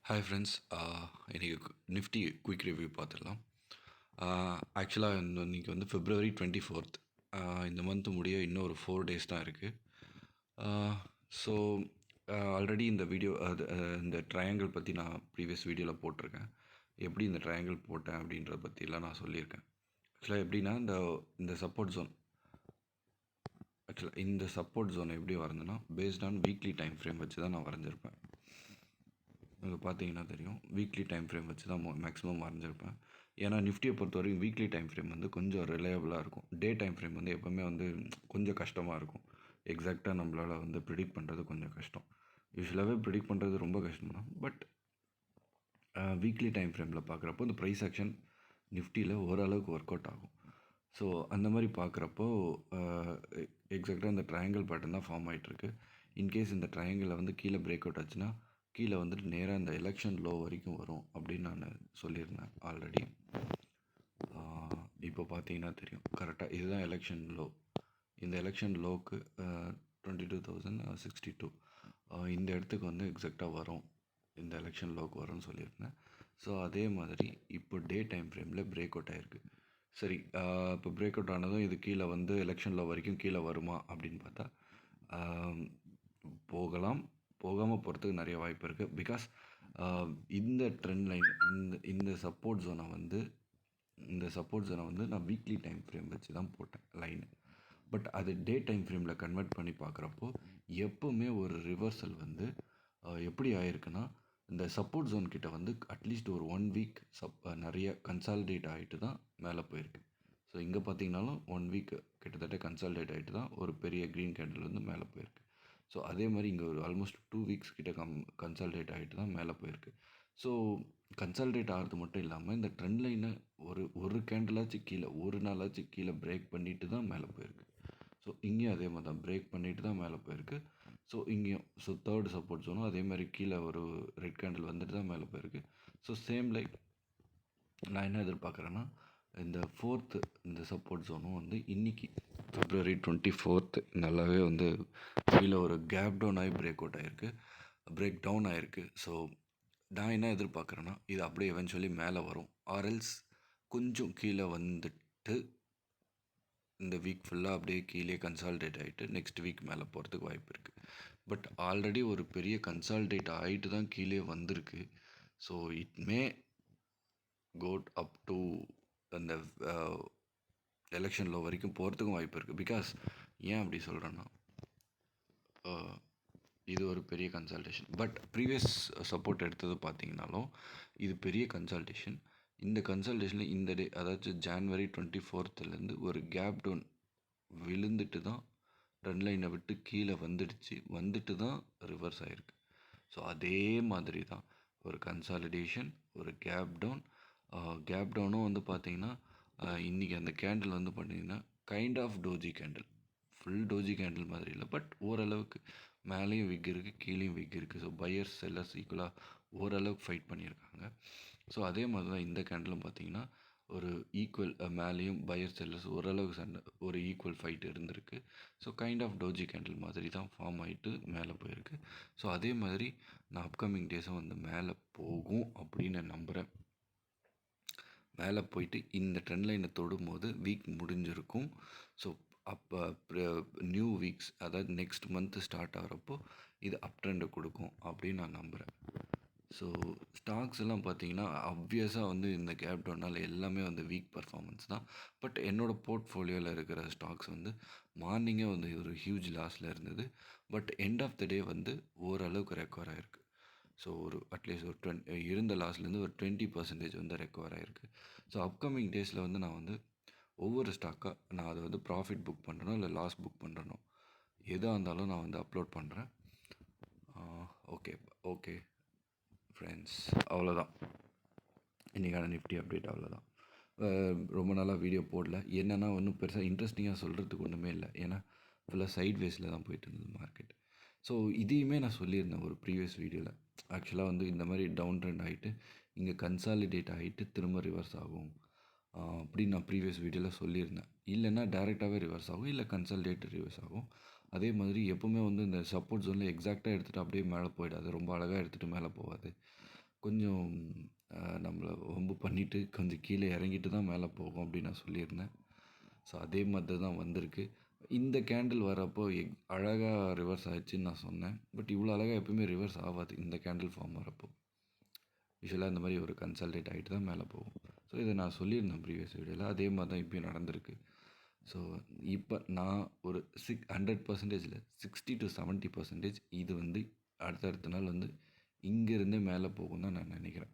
Hi friends. இன்றைக்கி Nifty quick review பார்த்துடலாம். ஆக்சுவலாக இன்றைக்கி வந்து February 24th. இந்த மந்த் முடிய இன்னும் ஒரு 4 days தான் இருக்குது. ஸோ ஆல்ரெடி இந்த வீடியோ இந்த ட்ரையாங்கிள் பற்றி நான் ப்ரீவியஸ் வீடியோவில் போட்டிருக்கேன். எப்படி இந்த ட்ரையாங்கிள் போட்டேன் அப்படின்றத பற்றிலாம் நான் சொல்லியிருக்கேன். ஆக்சுவலாக எப்படின்னா இந்த சப்போர்ட் ஜோன் இந்த சப்போர்ட் ஜோன் எப்படி வரைஞ்சேன்னா based on weekly time frame வச்சு தான் நான் வரைஞ்சிருப்பேன். இங்கே பார்த்தீங்கன்னா தெரியும், வீக்லி டைம் ஃப்ரேம் வச்சு தான் மேக்ஸிமம் வரைஞ்சிருப்பேன். ஏன்னா நிஃப்டியை பொறுத்த வரைக்கும் வீக்லி டைம் ஃப்ரேம் வந்து கொஞ்சம் ரிலையபிளாக இருக்கும். டே டைம் ஃப்ரேம் வந்து எப்போவுமே வந்து கொஞ்சம் கஷ்டமாக இருக்கும். எக்ஸாக்டாக நம்மளால் வந்து ப்ரிடிக்ட் பண்ணுறது கொஞ்சம் கஷ்டம். யூஸ்வலாகவே ப்ரிடிக்ட் பண்ணுறது ரொம்ப கஷ்டம் தான். பட் வீக்லி டைம் ஃப்ரேமில் பார்க்குறப்போ இந்த ப்ரைஸ் ஆக்ஷன் நிஃப்டியில் ஓரளவுக்கு ஒர்க் அவுட் ஆகும். ஸோ அந்த மாதிரி பார்க்குறப்போ எக்ஸாக்டாக இந்த ட்ரையாங்கிள் பேட்டர்ன் தான் ஃபார்ம் ஆகிட்டுருக்கு. இன்கேஸ் இந்த ட்ரையாங்கிளில் வந்து கீழே பிரேக் அவுட் ஆச்சுன்னா கீழே வந்துட்டு நேராக இந்த எலெக்ஷன் லோ வரைக்கும் வரும் அப்படின்னு நான் சொல்லியிருந்தேன் ஆல்ரெடி. இப்போ பார்த்தீங்கன்னா தெரியும், கரெக்டாக இதுதான் எலெக்ஷன் லோ. இந்த எலெக்ஷன் லோக்கு 22,062 இந்த இடத்துக்கு வந்து எக்ஸாக்டாக வரும், இந்த எலெக்ஷன் லோக்கு வரும்னு சொல்லியிருந்தேன். ஸோ அதே மாதிரி இப்போ டே டைம் ஃப்ரேமில் பிரேக் அவுட் ஆகிருக்கு. சரி, இப்போ பிரேக் அவுட் ஆனதும் இது கீழே வந்து எலெக்ஷன் லோ வரைக்கும் கீழே வருமா அப்படின்னு பார்த்தா போகாமல் போகிறதுக்கு நிறைய வாய்ப்பு இருக்குது. பிகாஸ் இந்த ட்ரெண்ட் லைன் இந்த சப்போர்ட் ஜோனை வந்து நான் வீக்லி டைம் ஃப்ரேம் வச்சு தான் போட்டேன் லைனு. பட் அது டே டைம் ஃப்ரேமில் கன்வெர்ட் பண்ணி பார்க்குறப்போ எப்போவுமே ஒரு ரிவர்சல் வந்து எப்படி ஆயிருக்குன்னா, இந்த சப்போர்ட் ஜோன் கிட்ட வந்து அட்லீஸ்ட் ஒரு 1 வீக் நிறைய கன்சாலிடேட் ஆகிட்டு தான் மேலே போயிருக்கு. ஸோ இங்கே பார்த்தீங்கன்னாலும் 1 வீக் கிட்டத்தட்ட கன்சாலிடேட் ஆகிட்டு தான் ஒரு பெரிய க்ரீன் கேண்டில் வந்து மேலே போயிருக்கு. ஸோ அதே மாதிரி இங்கே ஒரு ஆல்மோஸ்ட் 2 வீக்ஸ் கிட்ட கன்சாலிடேட் ஆகிட்டு தான் மேலே போயிருக்கு. ஸோ கன்சாலிடேட் ஆகிறது மட்டும் இல்லாமல் இந்த ட்ரெண்ட் லைனை ஒரு கேண்டிலாச்சும் கீழே ஒரு நாளாச்சும் கீழே பிரேக் பண்ணிட்டு தான் மேலே போயிருக்கு. ஸோ இங்கேயும் அதே மாதிரி தான் பிரேக் பண்ணிட்டு தான் மேலே போயிருக்கு. ஸோ இங்கேயும் தேர்ட் சப்போர்ட் ஜோனும் அதே மாதிரி கீழே ஒரு ரெட் கேண்டில் வந்துட்டு தான் மேலே போயிருக்கு. ஸோ சேம் லைக் நான் என்ன எதிர்பார்க்குறேன்னா, இந்த இந்த சப்போர்ட் ஜோனும் வந்து இன்றைக்கி February 24th நல்லாவே வந்து கீழே ஒரு கேப் டவுன் ஆகி பிரேக் டவுன் ஆகிருக்கு. ஸோ நான் என்ன எதிர்பார்க்குறேன்னா, இது அப்படியே எவென்ச்சுவலி மேலே வரும். ஆர்எல்ஸ் கொஞ்சம் கீழே வந்துட்டு இந்த வீக் ஃபுல்லாக அப்படியே கீழே கன்சால்டேட் ஆகிட்டு நெக்ஸ்ட் வீக் மேலே போகிறதுக்கு வாய்ப்பு இருக்குது. பட் ஆல்ரெடி ஒரு பெரிய கன்சால்டேட் ஆகிட்டு தான் கீழே வந்திருக்கு. So it may go up to அந்த எலெக்ஷன் லோ வரைக்கும் போகிறதுக்கும் வாய்ப்பு இருக்குது. பிகாஸ் ஏன் அப்படி சொல்கிறேன்னா, இது ஒரு பெரிய கன்சல்டேஷன். பட் ப்ரீவியஸ் சப்போர்ட் எடுத்தது பார்த்தீங்கன்னாலும் இது பெரிய கன்சல்டேஷன். இந்த கன்சல்டேஷனில் இந்த டே, அதாவது January 24th ஒரு கேப் டவுன் விழுந்துட்டு தான் ட்ரெண்ட் லைனை விட்டு கீழே வந்துட்டு தான் ரிவர்ஸ் ஆகிருக்கு. ஸோ அதே மாதிரி தான் ஒரு கன்சாலிடேஷன், ஒரு கேப் டவுனும் வந்து பார்த்திங்கன்னா இன்றைக்கி அந்த கேண்டில் வந்து பார்த்திங்கன்னா kind of doji candle, full doji candle மாதிரி இல்லை, பட் ஓரளவுக்கு மேலேயும் விக் இருக்குது, கீழேயும் விக் இருக்குது. ஸோ பையர்ஸ் செல்லர்ஸ் ஈக்குவலாக ஓரளவுக்கு ஃபைட் பண்ணியிருக்காங்க. ஸோ அதே மாதிரி தான் இந்த கேண்டிலும் பார்த்திங்கன்னா ஒரு ஈக்குவல் மேலேயும் பையர் செல்லர்ஸ் ஓரளவுக்கு ஒரு ஈக்குவல் ஃபைட் இருந்திருக்கு. So kind of doji candle மாதிரி தான் ஃபார்ம் ஆகிட்டு மேலே போயிருக்கு. ஸோ அதே மாதிரி நான் அப்கமிங் டேஸும் வந்து மேலே போகும் அப்படின்னு நான் நம்புகிறேன். மேலே போயிட்டு இந்த ட்ரெண்ட் லைனை தொடும்போது வீக் முடிஞ்சிருக்கும். ஸோ அப்போ நியூ வீக்ஸ், அதாவது நெக்ஸ்ட் மந்த்து ஸ்டார்ட் ஆகிறப்போ இது அப் ட்ரெண்டை கொடுக்கும் அப்படின்னு நான் நம்புகிறேன். ஸோ ஸ்டாக்ஸ் எல்லாம் பார்த்தீங்கன்னா ஆப்வியஸாக வந்து இந்த கேப் டவுனால் எல்லாமே வந்து வீக் பர்ஃபார்மன்ஸ் தான். பட் என்னோடய போர்ட்ஃபோலியோவில் இருக்கிற ஸ்டாக்ஸ் வந்து மார்னிங்கே வந்து ஒரு ஹியூஜ் லாஸில் இருந்தது. பட் எண்ட் ஆஃப் த டே வந்து ஓரளவுக்கு ரெக்கவர் ஆகிருக்கு. ஸோ ஒரு அட்லீஸ்ட் ஒரு இருந்த லாஸ்லேருந்து ஒரு 20% வந்து ரெக்கவர் ஆகிருக்கு. ஸோ அப்கமிங் டேஸில் வந்து நான் வந்து ஒவ்வொரு ஸ்டாக்காக நான் அதை வந்து ப்ராஃபிட் புக் பண்ணுறனோ இல்லை லாஸ் புக் பண்ணுறனோ எதாக இருந்தாலும் நான் வந்து அப்லோட் பண்ணுறேன். ஓகே ஃப்ரெண்ட்ஸ், அவ்வளோதான் இன்றைக்கான நிஃப்டி அப்டேட். அவ்வளோதான். ரொம்ப நாளாக வீடியோ போடல. என்னென்னா ஒன்றும் பெருசாக இன்ட்ரெஸ்டிங்காக சொல்கிறதுக்கு ஒன்றுமே இல்லை. ஏன்னா ஃபுல்லாக சைட் வேஸில் தான் போயிட்டு இருந்தது மார்க்கெட். ஸோ இதையுமே நான் சொல்லியிருந்தேன் ஒரு ப்ரீவியஸ் வீடியோவில். ஆக்சுவலாக வந்து இந்த மாதிரி டவுன் ட்ரெண்ட் ஆகிட்டு இங்கே கன்சாலிடேட் ஆகிட்டு திரும்ப ரிவர்ஸ் ஆகும் அப்படின்னு நான் ப்ரீவியஸ் வீடியோவில் சொல்லியிருந்தேன். இல்லைன்னா டேரெக்டாகவே ரிவர்ஸ் ஆகும், இல்லை கன்சாலிடேட் ரிவர்ஸ் ஆகும். அதே மாதிரி எப்போவுமே வந்து இந்த சப்போர்ட் ஜோனில் எக்ஸாக்டாக எடுத்துகிட்டு அப்படியே மேலே போயிடாது, ரொம்ப அழகாக எடுத்துகிட்டு மேலே போகாது. கொஞ்சம் நம்மள வம்பு பண்ணிவிட்டு கொஞ்சம் கீழே இறங்கிட்டு தான் மேலே போகும் அப்படின்னு நான் சொல்லியிருந்தேன். ஸோ அதே மாதிரி தான் வந்திருக்கு. இந்த கேண்டில் வரப்போ அழகாக ரிவர்ஸ் ஆயிடுச்சுன்னு நான் சொன்னேன். பட் இவ்வளோ அழகாக எப்பவுமே ரிவர்ஸ் ஆகாது இந்த கேண்டில் ஃபார்ம் வரப்போ. யூஸ்வலாக இந்த மாதிரி ஒரு கன்சால்டேட் ஆகிட்டு தான் மேலே போகும். ஸோ இதை நான் சொல்லியிருந்தேன் ப்ரீவியஸ் வீடியோவில். அதே மாதிரி தான் இப்பயும் நடந்திருக்கு. ஸோ இப்போ நான் ஒரு 100%ல் 60 to 70% இது வந்து அடுத்தடுத்த நாள் வந்து இங்கேருந்தே மேலே போகும் தான் நான் நினைக்கிறேன்.